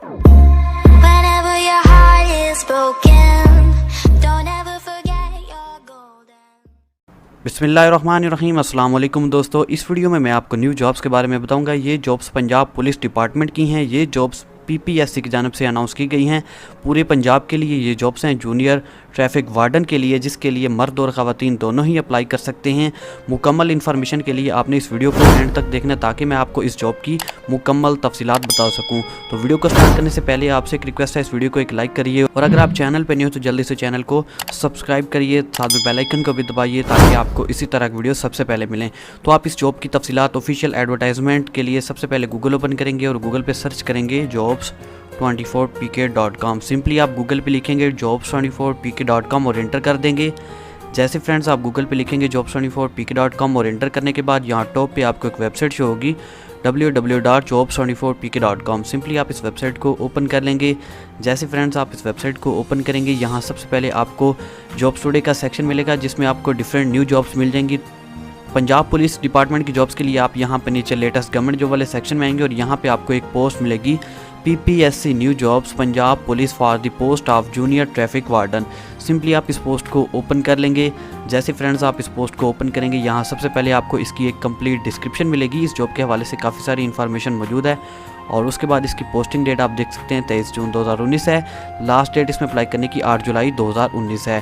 Whenever your heart is broken, don't ever forget your golden. बिस्मिल्लाहिर्रहमानिर्रहीम। अस्सलाम वालेकुम दोस्तों, इस वीडियो में मैं आपको न्यू जॉब्स के बारे में बताऊंगा। ये जॉब्स पंजाब पुलिस डिपार्टमेंट की हैं। ये जॉब्स पीपीएससी की जानिब से अनाउंस की गई हैं। पूरे पंजाब के लिए ये जॉब्स हैं। जूनियर ट्रैफिक वार्डन के लिए, जिसके लिए मर्द और ख़वातीन दोनों ही अप्लाई कर सकते हैं। मुकम्मल इन्फॉर्मेशन के लिए आपने इस वीडियो को एंड तक देखना, ताकि मैं आपको इस जॉब की मुकम्मल तफसीलात बता सकूं। तो वीडियो को स्टार्ट करने से पहले आपसे एक रिक्वेस्ट है, इस वीडियो को एक लाइक करिए, और अगर आप चैनल पर नहीं हो तो जल्दी से चैनल को सब्सक्राइब करिए, साथ में बेल आइकन को भी दबाइए, ताकि आपको इसी तरह की वीडियो सबसे पहले मिलें। तो आप इस जॉब की तफसीलात ऑफिशियल एडवर्टाइजमेंट के लिए सबसे पहले गूगल ओपन करेंगे और गूगल पर सर्च करेंगे jobs24pk.com। सिंपली आप गूगल पे लिखेंगे jobs24pk.com और एंटर कर देंगे। जैसे फ्रेंड्स आप गूगल पे लिखेंगे jobs24pk.com और एंटर करने के बाद यहाँ टॉप पे आपको एक वेबसाइट शो होगी www.jobs24pk.com। सिंपली आप इस वेबसाइट को ओपन कर लेंगे। जैसे फ्रेंड्स आप इस वेबसाइट को ओपन करेंगे, यहाँ सबसे पहले आपको जॉब्स टुडे का सेक्शन मिलेगा, जिसमें आपको डिफरेंट न्यू जॉब्स मिल जाएंगी। पंजाब पुलिस डिपार्टमेंट की जॉब्स के लिए आप यहाँ पे नीचे लेटेस्ट गवर्नमेंट जॉब वाले सेक्शन में आएंगे और यहाँ पे आपको एक पोस्ट मिलेगी, PPSC new jobs Punjab police for the post of junior traffic warden. Simply आप इस पोस्ट को ओपन कर लेंगे। जैसे फ्रेंड्स आप इस पोस्ट को ओपन करेंगे, यहाँ सबसे पहले आपको इसकी एक कंप्लीट डिस्क्रिप्शन मिलेगी। इस जॉब के हवाले से काफ़ी सारी इन्फॉर्मेशन मौजूद है, और उसके बाद इसकी पोस्टिंग डेट आप देख सकते हैं 23 जून 2019 है। लास्ट डेट इसमें अप्लाई करने की 8 जुलाई 2019 है।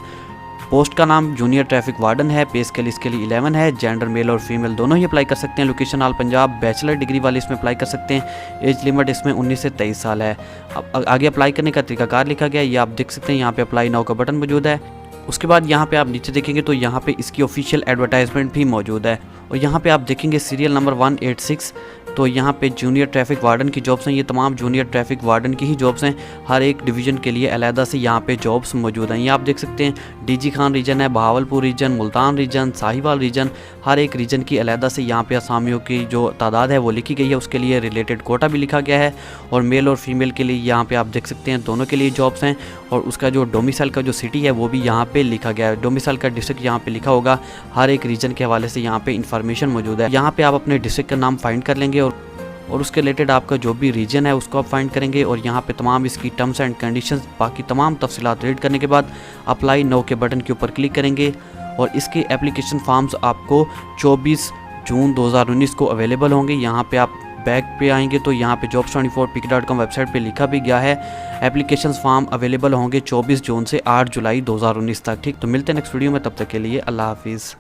पोस्ट का नाम जूनियर ट्रैफिक वार्डन है। पे स्केल इसके लिए 11 है। जेंडर मेल और फीमेल दोनों ही अप्लाई कर सकते हैं। Location all Punjab. Bachelor degree वाले इसमें अप्लाई कर सकते हैं। एज लिमिट इसमें 19 से 23 साल है। अब आगे अप्लाई करने का तरीकाकार लिखा गया है, ये आप देख सकते हैं। यहाँ पे अप्लाई नाउ का बटन मौजूद है। उसके बाद यहाँ पे आप नीचे देखेंगे तो यहाँ पे इसकी ऑफिशियल एडवर्टाइजमेंट भी मौजूद है, और यहाँ पे आप देखेंगे सीरियल नंबर 186। तो यहाँ पे जूनियर ट्रैफिक वार्डन की जॉब्स हैं। ये तमाम जूनियर ट्रैफिक वार्डन की ही जॉब्स हैं। हर एक डिवीज़न के लिए अलहदा से यहाँ पे जॉब्स मौजूद हैं। ये आप देख सकते हैं, डीजी खान रीजन है, Bahawalpur region, Multan region, Sahiwal region. हर एक रीजन की अलहदा से यहाँ पे असामियों की जो तादाद है वो लिखी गई है। उसके लिए रिलेटेड कोटा भी लिखा गया है, और मेल और फीमेल के लिए यहाँ पे आप देख सकते हैं दोनों के लिए जॉब्स हैं। और उसका जो डोमिसाइल का जो सिटी है वो भी यहाँ पे लिखा गया है। डोमिसाइल का डिस्ट्रिक्ट यहाँ पे लिखा होगा। हर एक रीजन के हवाले से यहाँ पे इंफॉर्मेशन मौजूद है। यहाँ पे आप अपने डिस्ट्रिक्ट का नाम फाइंड कर लेंगे, और उसके रिलेटेड आपका जो भी रीजन है उसको आप फाइंड करेंगे, और यहाँ पे तमाम इसकी टर्म्स एंड कंडीशंस, बाकी तमाम तफसीलात रीड करने के बाद अप्लाई नो के बटन के ऊपर क्लिक करेंगे। और इसके एप्लीकेशन फॉर्म्स आपको 24 जून 2019 को अवेलेबल होंगे। यहाँ पे आप बैक पे आएंगे तो यहाँ पे jobs24pk.com वेबसाइट पे लिखा भी गया है, एप्लीकेशन फॉर्म अवेलेबल होंगे 24 जून से 8 जुलाई 2019 तक। ठीक, तो मिलते हैं नेक्स्ट वीडियो में, तब तक के लिए अल्लाह हाफिज़।